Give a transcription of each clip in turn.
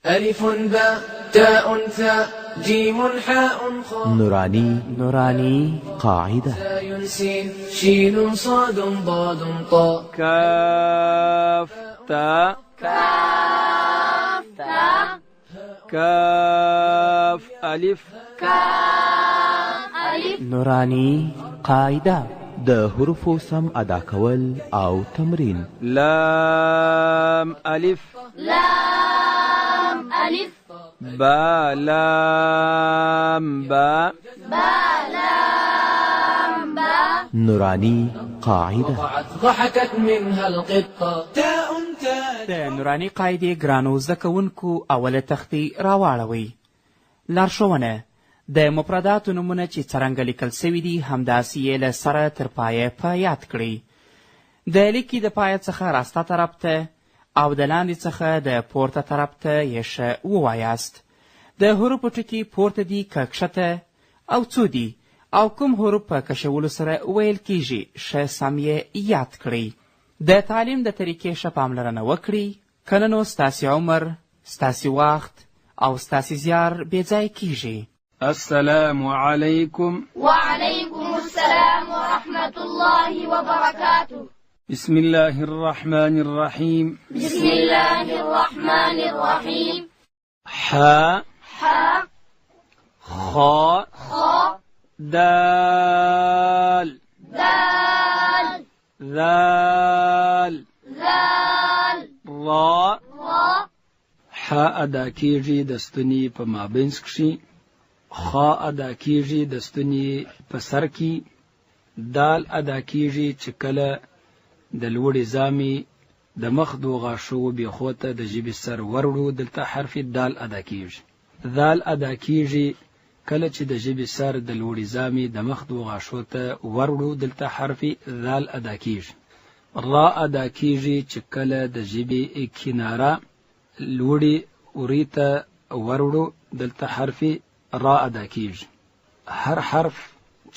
ألف باء تاء ثاء جيم حاء خاء نوراني قاعدة زاي سين شين صاد ضاد طاء كاف تاء كاف ألف نوراني قاعدة د حروفو سم ادا کول او تمرین. لام ألف با لام با نوراني قاعدة. ضحكت منها القطة تاء د نوراني قاعدې ګرانو زده کوونکو اوله تختې راواړوئ. لارښوونه: د مفرداتو نومونه چې څرنګه لیکل سوي دي همداسې یې له سره تر پایه په یاد کړئ. د لیکې د پایه څخه راسته طرف ته او د لاندې څخه د پورته طرف ته یې ښه ووایاست. د حروفو ټکي پورته دي که کښته او څو دي او کوم حروف په کشولو سره ویل کیږي ښه سم یې یاد کړئ. د تعلیم د طریقې ښه پاملرنه وکړئ، که نه نو ستاسې عمر، ستاسې وخت او ستاسې زیار بېځایه کیږي. السلام عليكم. وعليكم السلام ورحمة الله وبركاته. بسم الله الرحمن الرحيم. بسم الله الرحمن الرحيم. حاء خاء دال ذال را. حاء ادا کیږي د ستوني په مابینځ کښې، خاء ادا کیږي د ستوني په سر کې، دال ادا کیږي چې کله د لوړې زامې د مخ دو غاښو بیخو ته د ژبې سر وروړو، دلته حرف دال ادا کیږي. ذال ادا کیږي کله چې د ژبې سر د لوړې زامې د مخ دو غاښو ته وروړو، دلته حرف ذال ادا کیږي. را ادا کیږي چې کله د ژبې کناره لوړې وری ته وروړو، دلته حرف را ادا کیږي. هر حرف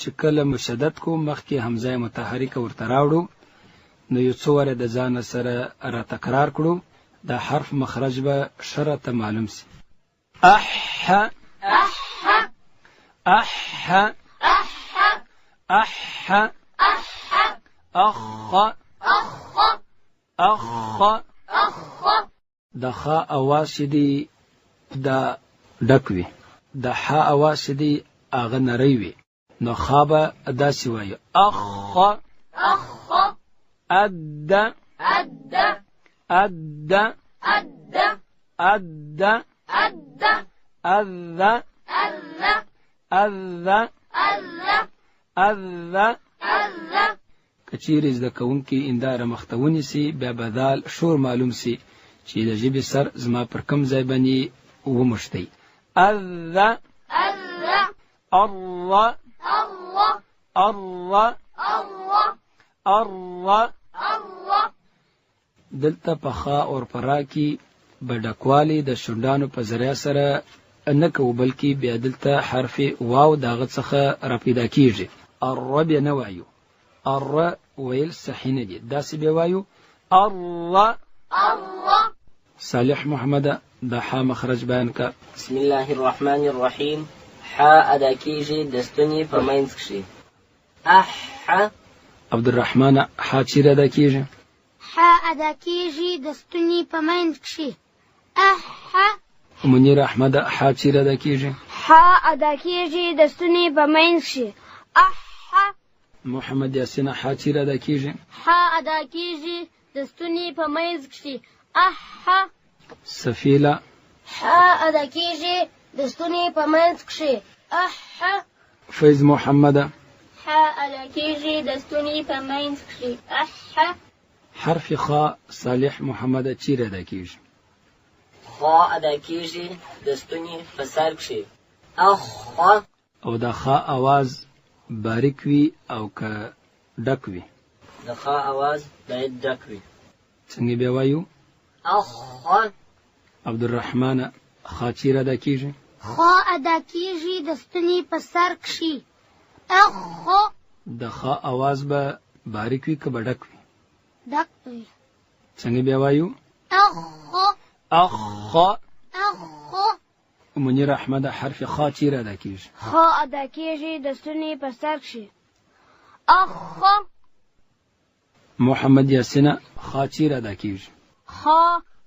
چې کله مشدد کو مخکې همزه متحرکه ورته راوړو، نو یو څو واره د ځان سره را تکرار کړو، دا حرف مخرج به ښه راته معلوم سي. اح اح اح اخ اخ. د خا اواز چې دی دا ډک وي، د حا اواز چې دی هغه نری وي، نو خا به داسې وایو اخ. أد أد أد أد أد أد أذ أذ أذ أذ. کچیرې زده کوونکي انداره مخته ونیسي، بیا به دال شور معلوم سي چې د ژبې سر زما پر کوم ځای باندې وموښتی. أذ أر أر أر. دلته په خا او پرا کې به ډکوالی د شونډانو په ذریعه سره نه کوو، بلکې بیا دلته حرف واو د هغه څخه راپیدا کیږي. ار بیا نه وایو، ار ویل صحیح نه دي، داسې بیا وایو ار. صالح محمد د حا مخرج بیان که. بسم الله الرحمن الرحیم. حا ادا کیږي د ستوني په منځ کښې. اح. عبدالرحمن حا چیرې ادا کیږي؟ حا ادا کیږي د ستوني په منځ کښې. اح. منیر احمد حا چیرې ادا کیږي؟ حا ادا کیږي د ستوني په منځ کښې. اح. محمد یاسین حا چیرې ادا کیږي؟ حا ادا کیږي د ستوني په منځ کښې. اح. سفیلا حا ادا کیږي د ستوني په منځ کښې. اح. فیض محمد حا ادا کیږي د ستوني په منځ کښې. اح. حرف خا صالح محمد چیرې ادا کیږي؟ خا ادا کیږي د ستوني په سر کښې. اخ. او د خا اواز باریک وي او که ډک وي؟ د خا اواز باید ډک وي. څنګه بیا وایو؟ اخ. عبدالرحمن خا چیرې ادا کیږي؟ خا ادا کیږي د ستوني په سر کښې. اخ. د خا اواز به باریک وي که به ډک وي؟ ډک وي. څنګه بیا وایو؟ اخ. اخ. منیر احمد حرف خا چیرې ادا کیږي؟ خا ادا کیږي د ستوني په سر کښې. اخ. محمد یاسین خا چیرې ادا کیږي؟ خا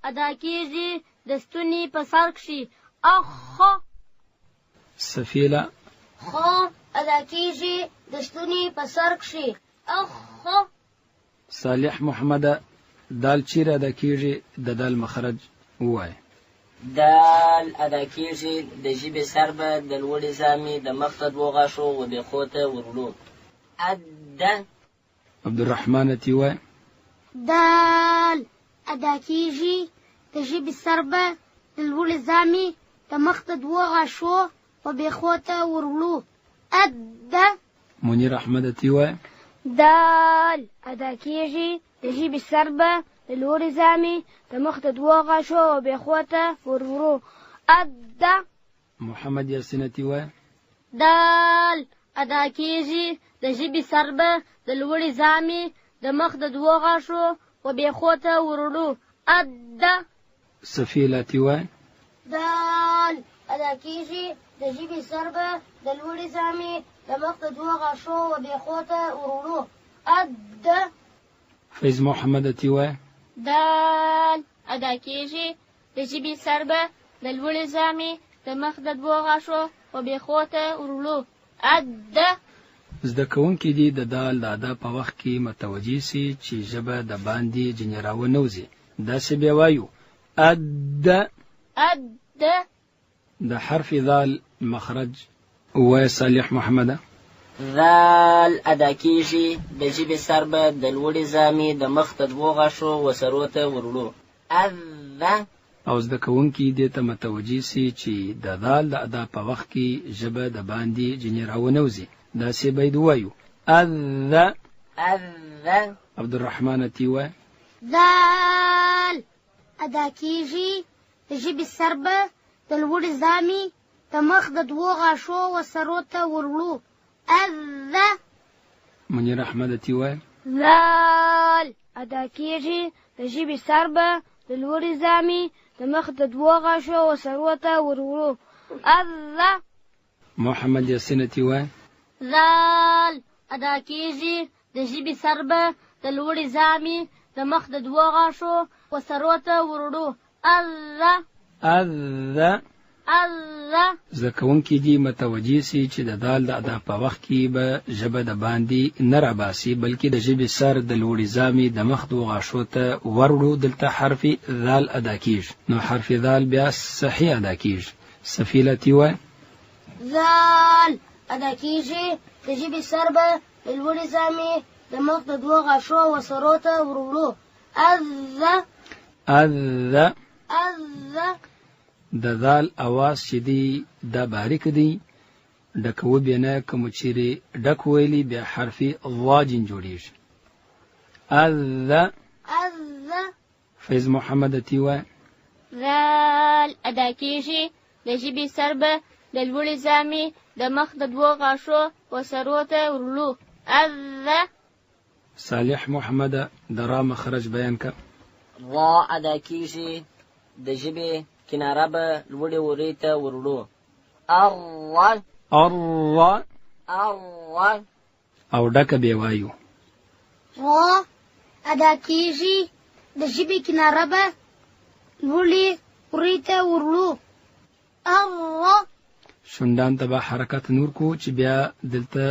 ادا کیږي د ستوني په سر کښې. اخ. سفیله خا ادا کیږي د ستوني په سر کښې. اخ. صالح محمد دال چیرې ادا کیږي؟ د دال مخرج ووایه. دال ادا کیږي د ژبې سر به د لوړې زامې د مخ ته دوو غاښو وبېښو ته ورولو. اد. عبدالرحمن تی وایه. دال ادا کیږي د ژبې سر به د لوړې زامې د مخ ته دوو غاښو وبېښو ته ورولو. اد. منیر احمد تی وایه. دال ادا کیږي د ژبې سر به د لوړې زامې د مخ ته دوو غاښو وبېښو ته ورولو. اد. محمد یاسین تی وایه. دال ادا کیږي د ژبې سر به د لوړې زامې د مخ د دوو غاښو وبېښو ته ورولو. اد. سفیله تی وایه. دال ادا کیږي د ژبې سر به د لوړې زامې د مخ د دوو غاښو وبېښو ته ورولو. اد. فیض محمد تی وایه. دال ادا کیږي د ژبې سر به د لوړې زامې د مخ د دوو غاښو وبېښو ته ورولو. اد. زده کوونکي دي د دال د ادا په وخت کې متوجي سي چې ژبه د باندې جنې راونوځي. داسې بیا وایو اد. اد. د حرف ذال مخرج وایه صالح محمد. ذال ادا کیږي د ژبې سر به د لوړې زامې د مخ ته دوو غاښو وسرو ته ورولو. اذ. او زده کوونکي دې ته متوجي سي چې د ذال د ادا په وخت کې ژبه د باندې جنې راونوځي. داسې باید وایو اذ. اذ. عبدالرحمن تی وایه. دال ادا کیږي د ژبې سر به د لوړې زامې د مخ د دوو غاښو وسرو ته ورولو. اذ. منیر احمد تی وایه. دال ادا کیږي د ژبې سر به د لوړې زامې د مخ د دوو غاښو وسرو ته ورولو. اذ. محمد یاسین تی وایه. دال ادا کیږي د ژبې سر به د لوړې زامې د مخ د دوو غاښو وسرو ته ورولو. اذ. اذ. اذ. زده کوونکي دي متوجي سي چې د دال د ادا په وخت کې به ژبه د باندې نه راباسي بلکې د ژبې سر د لوړې زامې د مخ دوو غاښو ته ورولو. دلته حرف ذال ادا کیږي نو حرف ذال بیا صحیح ادا کیږي. سفیله تی وایه. دال ادا کیږي د ژبې سر به د لوړې زامې د مخ د دوو غاښو وسرو ته ورولو. اذ. اذ. اذ. د ذال اواز چې دی دا باریک دی ډکوه بیا نه کوم چیرې ډک ویلي بیا حرف ضاجن جوړیږي. اذ. اذ. فیض محمد تی وایه. دال ادا کیږي د ژبې سر به د لوړې زامې د مخ د دوو غاښو وسرو ته ورولو. اذ. صالح محمد د را مخرج بیان که. ضا ادا کیږي د ژبې کناره به لوړې ورې ته ورولو. ار. ار. ار. او ډکه بیا وایو. را ادا کیږي د ژبې کناره به لوړې ورې ته ورولو. ار. شونډان ته به حرکت نور کو چې بیا دلته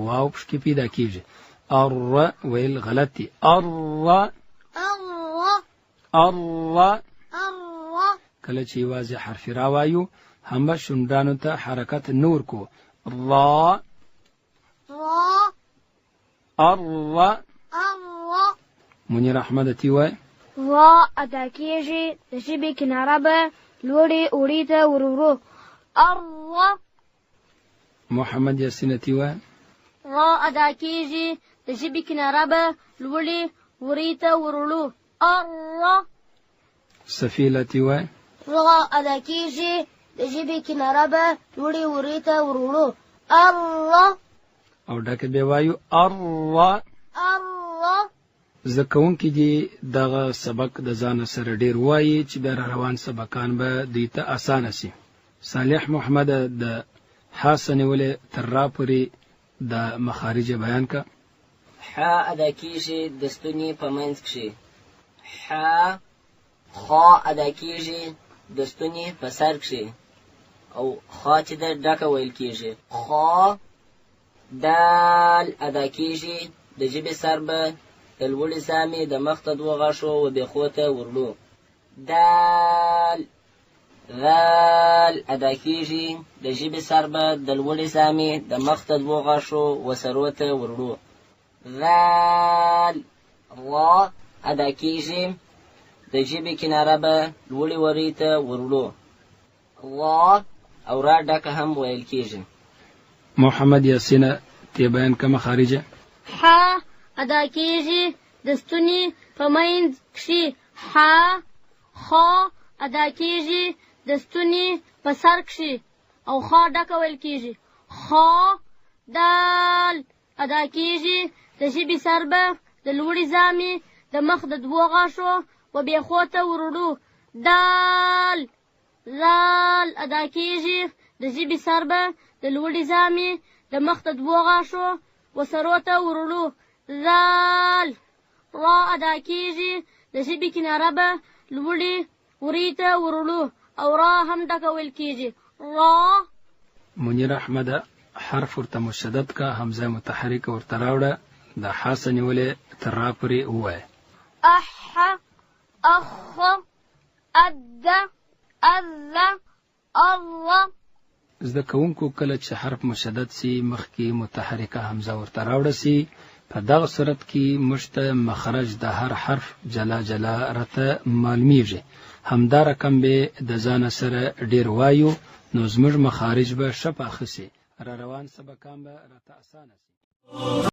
واو پشکې پیدا کیږي. ار ویل غلط دی. ار. ار. ار. ار. کله چې یوازې حرف را وایو هم به شونډانو ته حرکت نور کو. را. را. ار. ار. منیر احمد تی وایه. را ادا کیږي د ژبې کناره به لوړې ورې ته ورولو. ار. محمد یاسین تی وایه. را ادا کیږي د ژبې کناره به لوړې ورې ته ورولو. ار. سفیله تی وایه. را ادا کیږي د ژبې کناره به لوړې ورې ته ورولو. ار. او ډکه بیا وایو. ار. ار. زده کوونکي دې دغه سبق د ځان سره ډیر وایي چې بیا روان سبقان به دوی ته اسانه سي. صالح محمد د حسن ولې تر را پورې د مخارج بیان کا. حا ادا کیږي د ستوني په منځ کښې. حا. خا ادا کیږي د ستوني په سر کښې او خا چې د ډکه ویل کیږي. خا. دال ادا کیږي د ژبې سر به د لوړې زامې د مخ ته دوه غاښو و بیخو ته ورلو. دال. ذال ادا کیږي د ژبې سر به د لوړې زامې د مخ ته دوه غاښو و سرو ته ورلو. ذال. را ادا کیږي د ژبې کناره به لوړې ورې ته ورلو. را او را ډکه هم ویل کیږي. محمد یاسین تی بیان کا مخارج. حا ادا کیږي د ستوني په منځ کښې. حا. خا ادا کیږي د ستوني په سر کښې او خا ډکه ویل کیږي. خا. دال ادا کیږي د ژبې سر به د لوړې زامې د مخ د دوو غاښو و بیخو ته ورړو. دال. ذال ادا کیږي د ژبې سر به د لوړې زامې د مخ د دوو غاښو و سرو ته ورړو. ذال. را ادا کیږي د ژبې کناره به لوړې ورې ته ورړو او را هم ډکه ویل کیږي. را. منیر احمد حرف ورته مشدد کا، حمزه متحرک ورته راوړه، د حسن ولې تر را پورې ووایه. اح. اخ. اد. اذ. الله. زده کوونکو کله چې حرف مشدد سي مخکې متحرکه حمزه ورته راوړه سي، په دغه صورت کې موږ ته مخرج د هر حرف جلا جلا راته معلومیږي. همدا رقم به د ځان سره ډیر وایو نو زموږ مخارج به ښه پاخه سي، را روان سبقان به راته اسانه سي.